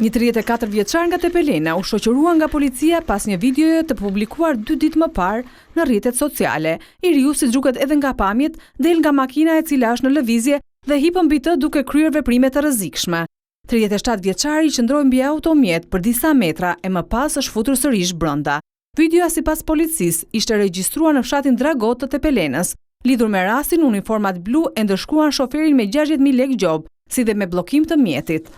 Një 34 vjeçar nga Tepelenë u shoqërua nga policia pas një videoje të publikuar 2 ditë më parë në rrjetet sociale. I riu, si zgjuket edhe nga pamjet, del nga makina e cila është në lëvizje dhe hipën mbi të duke kryer veprime të rrezikshme. 37 vjeçari qëndroi mbi automjet për disa metra e më pas është futur sërish brenda. Videoja sipas policisë ishte regjistruar në fshatin Dragot të Tepelenës. Lidhur me rastin, uniformat blu e ndëshkruan shoferin me 60.000 lekë gjob, si dhe me bllokim të mjetit.